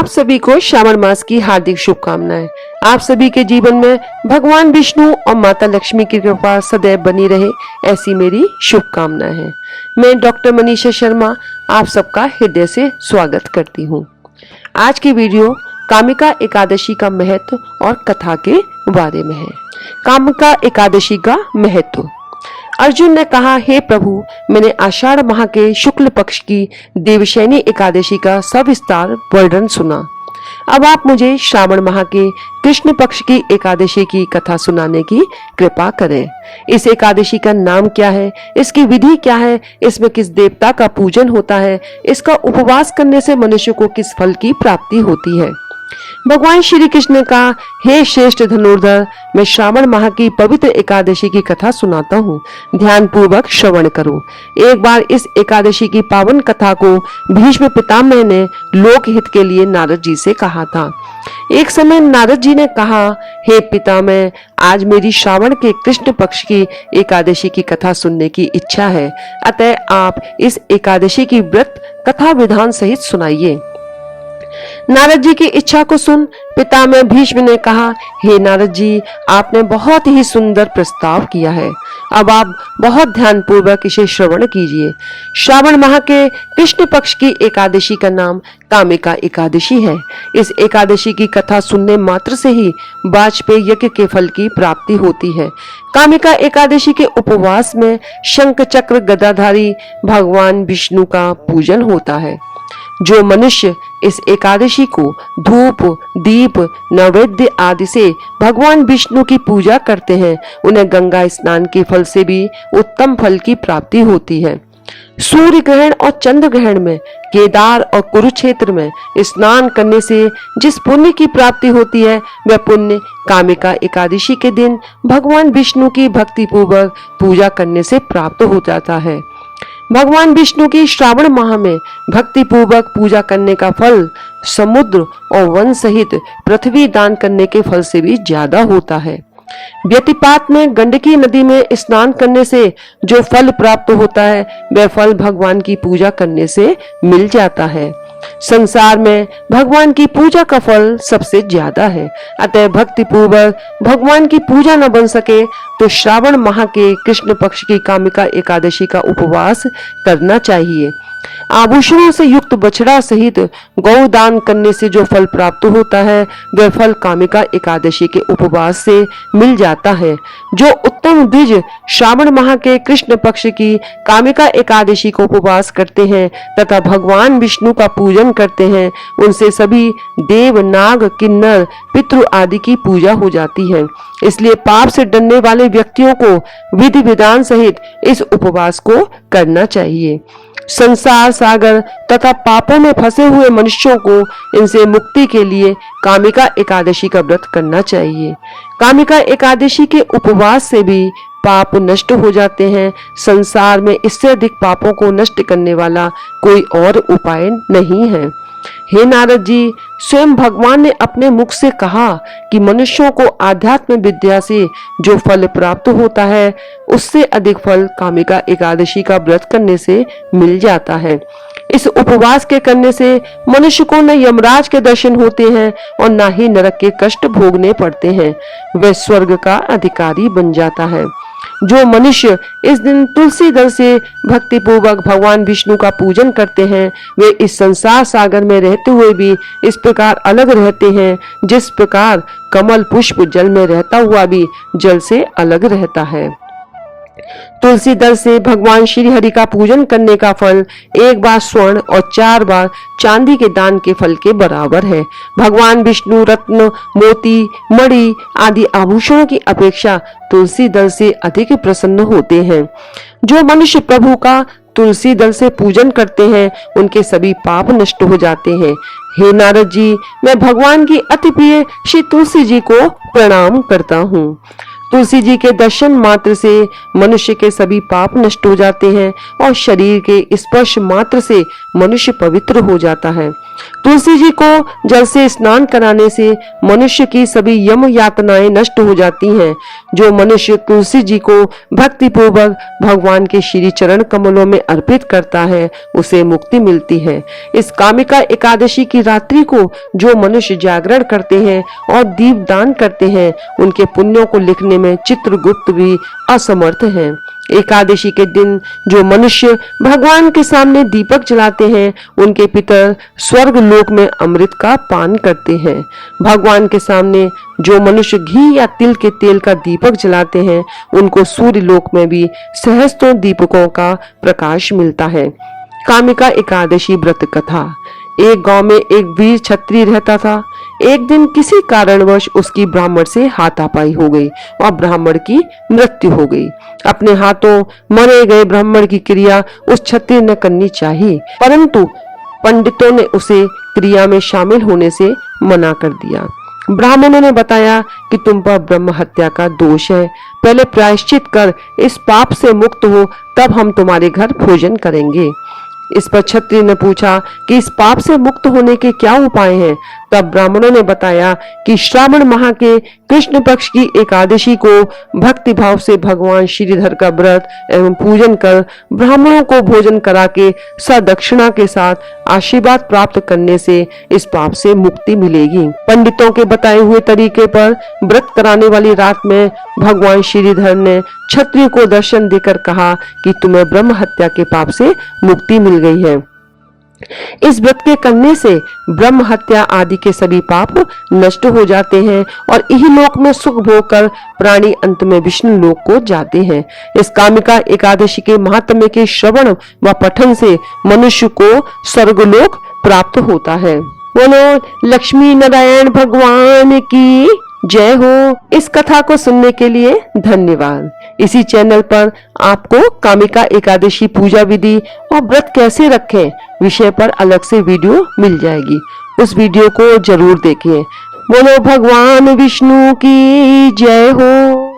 आप सभी को श्रावण मास की हार्दिक शुभकामनाएं। आप सभी के जीवन में भगवान विष्णु और माता लक्ष्मी की कृपा सदैव बनी रहे, ऐसी मेरी शुभकामनाएं हैं। मैं डॉक्टर मनीषा शर्मा आप सबका हृदय से स्वागत करती हूं। आज की वीडियो कामिका एकादशी का महत्व और कथा के बारे में है। कामिका एकादशी का महत्व। अर्जुन ने कहा, हे प्रभु, मैंने आषाढ़ माह के शुक्ल पक्ष की देवशयनी एकादशी का सविस्तार वर्णन सुना। अब आप मुझे श्रावण माह के कृष्ण पक्ष की एकादशी की कथा सुनाने की कृपा करें। इस एकादशी का नाम क्या है, इसकी विधि क्या है, इसमें किस देवता का पूजन होता है, इसका उपवास करने से मनुष्य को किस फल की प्राप्ति होती है। भगवान श्री कृष्ण ने कहा, हे श्रेष्ठ धनुर्धर, मैं श्रावण माह की पवित्र एकादशी की कथा सुनाता हूँ, ध्यान पूर्वक श्रवण करो। एक बार इस एकादशी की पावन कथा को भीष्म पितामह ने लोकहित के लिए नारद जी से कहा था। एक समय नारद जी ने कहा, हे पितामह, आज मेरी श्रावण के कृष्ण पक्ष की एकादशी की कथा सुनने की इच्छा है, अतः आप इस एकादशी की व्रत कथा विधान सहित सुनाइए। नारद जी की इच्छा को सुन पितामह भीष्म ने कहा, हे नारद जी, आपने बहुत ही सुंदर प्रस्ताव किया है। अब आप बहुत ध्यान पूर्वक इसे श्रवण कीजिए। श्रावण माह के कृष्ण पक्ष की एकादशी का नाम कामिका एकादशी है। इस एकादशी की कथा सुनने मात्र से ही वाजपेय यज्ञ के फल की प्राप्ति होती है। कामिका एकादशी के उपवास में शंख चक्र गदाधारी भगवान विष्णु का पूजन होता है। जो मनुष्य इस एकादशी को धूप, दीप, नैवेद्य आदि से भगवान विष्णु की पूजा करते हैं, उन्हें गंगा स्नान के फल से भी उत्तम फल की प्राप्ति होती है। सूर्य ग्रहण और चंद्र ग्रहण में केदार और कुरुक्षेत्र में स्नान करने से जिस पुण्य की प्राप्ति होती है, वह पुण्य कामिका एकादशी के दिन भगवान विष्णु की भक्ति पूर्वक पूजा करने से प्राप्त हो जाता है। भगवान विष्णु की श्रावण माह में भक्ति पूर्वक पूजा करने का फल समुद्र और वन सहित पृथ्वी दान करने के फल से भी ज्यादा होता है। व्यतिपात में गंडकी नदी में स्नान करने से जो फल प्राप्त होता है, वह फल भगवान की पूजा करने से मिल जाता है। संसार में भगवान की पूजा का फल सबसे ज्यादा है, अतः भक्ति पूर्वक भगवान की पूजा न बन सके तो श्रावण माह के कृष्ण पक्ष की कामिका एकादशी का उपवास करना चाहिए। आभूषणों से युक्त बछड़ा सहित गौ दान करने से जो फल प्राप्त होता है, वह फल कामिका एकादशी के उपवास से मिल जाता है। जो उत्तम द्विज श्रावण माह के कृष्ण पक्ष की कामिका एकादशी को उपवास करते हैं तथा भगवान विष्णु का पूजन करते हैं, उनसे सभी देव, नाग, किन्नर, पितृ आदि की पूजा हो जाती है। इसलिए पाप से डरने वाले व्यक्तियों को विधि विधान सहित इस उपवास को करना चाहिए। संसार सागर तथा पापों में फंसे हुए मनुष्यों को इनसे मुक्ति के लिए कामिका एकादशी का व्रत करना चाहिए। कामिका एकादशी के उपवास से भी पाप नष्ट हो जाते हैं। संसार में इससे अधिक पापों को नष्ट करने वाला कोई और उपाय नहीं है। हे नारद जी, स्वयं भगवान ने अपने मुख से कहा कि मनुष्यों को आध्यात्म विद्या से जो फल प्राप्त होता है, उससे अधिक फल कामिका एकादशी का व्रत करने से मिल जाता है। इस उपवास के करने से मनुष्य को न यमराज के दर्शन होते हैं और न ही नरक के कष्ट भोगने पड़ते हैं, वह स्वर्ग का अधिकारी बन जाता है। जो मनुष्य इस दिन तुलसी दल से भक्ति पूर्वक भगवान विष्णु का पूजन करते हैं, वे इस संसार सागर में रहते हुए भी इस प्रकार अलग रहते हैं, जिस प्रकार कमल पुष्प जल में रहता हुआ भी जल से अलग रहता है। तुलसी दल से भगवान श्री हरि का पूजन करने का फल एक बार स्वर्ण और 4 बार चांदी के दान के फल के बराबर है। भगवान विष्णु रत्न, मोती, मणि आदि आभूषणों की अपेक्षा तुलसी दल से अधिक प्रसन्न होते हैं। जो मनुष्य प्रभु का तुलसी दल से पूजन करते हैं, उनके सभी पाप नष्ट हो जाते हैं। हे नारद जी, मैं भगवान की अति प्रिय श्री तुलसी जी को प्रणाम करता हूँ। तुलसी जी के दर्शन मात्र से मनुष्य के सभी पाप नष्ट हो जाते हैं और शरीर के स्पर्श मात्र से मनुष्य पवित्र हो जाता है। तुलसी जी को जल से स्नान कराने से मनुष्य की सभी यम यातनाएं नष्ट हो जाती हैं। जो मनुष्य तुलसी जी को भक्ति पूर्वक भगवान के श्री चरण कमलों में अर्पित करता है उसे मुक्ति मिलती है। इस कामिका एकादशी की रात्रि को जो मनुष्य जागरण करते हैं और दीप दान करते हैं उनके पुण्यों को लिखने में चित्रगुप्त भी असमर्थ हैं। एकादशी के दिन जो मनुष्य भगवान के सामने दीपक जलाते हैं उनके पितर स्वर्ग लोक में अमृत का पान करते हैं। भगवान के सामने जो मनुष्य घी या तिल के तेल का दीपक जलाते हैं उनको सूर्य लोक में भी सहस्त्रों दीपकों का प्रकाश मिलता है। कामिका एकादशी व्रत कथा। एक गांव में एक वीर क्षत्रिय रहता था। एक दिन किसी कारणवश उसकी ब्राह्मण से हाथापाई हो गई और ब्राह्मण की मृत्यु हो गई। अपने हाथों मरे गए ब्राह्मण की क्रिया उस क्षत्रिय ने करनी चाहिए, परंतु पंडितों ने उसे क्रिया में शामिल होने से मना कर दिया। ब्राह्मणों ने बताया कि तुम पर ब्रह्म हत्या का दोष है, पहले प्रायश्चित कर इस पाप से मुक्त हो, तब हम तुम्हारे घर भोजन करेंगे। इस पर क्षत्रिय ने पूछा कि इस पाप से मुक्त होने के क्या उपाय हैं। तब ब्राह्मणों ने बताया कि श्रावण माह के कृष्ण पक्ष की एकादशी को भक्ति भाव से भगवान श्रीधर का व्रत एवं पूजन कर ब्राह्मणों को भोजन करा के सदक्षिणा के साथ आशीर्वाद प्राप्त करने से इस पाप से मुक्ति मिलेगी। पंडितों के बताए हुए तरीके पर व्रत कराने वाली रात में भगवान श्रीधर ने क्षत्रिय को दर्शन देकर कहा कि तुम्हें ब्रह्म हत्या के पाप से मुक्ति मिल गई है। इस व्रत के करने से ब्रह्म हत्या आदि के सभी पाप नष्ट हो जाते हैं और इही लोक में सुख भोग कर प्राणी अंत में विष्णु लोक को जाते हैं। इस कामिका एकादशी के महात्म्य के श्रवण व पठन से मनुष्य को स्वर्गलोक प्राप्त होता है। बोलो लक्ष्मी नारायण भगवान की जय हो। इस कथा को सुनने के लिए धन्यवाद। इसी चैनल पर आपको कामिका एकादशी पूजा विधि और व्रत कैसे रखें विषय पर अलग से वीडियो मिल जाएगी, उस वीडियो को जरूर देखें। बोलो भगवान विष्णु की जय हो।